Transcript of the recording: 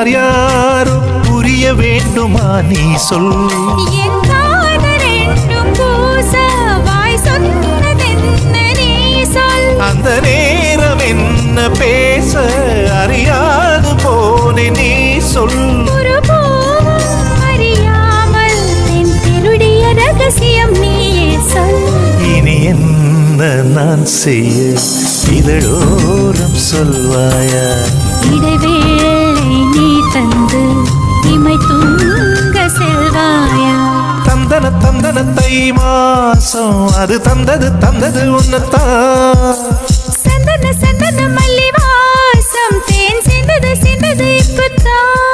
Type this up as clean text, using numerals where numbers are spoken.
யார் யாரோ புரிய வேண்டுமா நீ சொல். என் காதல் என்னும் பூச வாய் சொன்னதென்ன நீ சொல். அந்த நேரம் என்ன பேச அறியாது போனே நீ சொல். ஒரு பூவும் அறியாமல் என் திருடிய ரகசியம் நீயே சொல். இனி என்ன நான் செய்ய இதழோரம் சொல்வாயா. இடைவேளை நீ தந்து இமை தூங்க செல்வாயா. தந்தன தந்தன தை மாசம் அது தந்தது உன்னத்தான். சந்தன சந்தன மல்லி வாசம் தேன் சிந்தது இப்பத்தான்.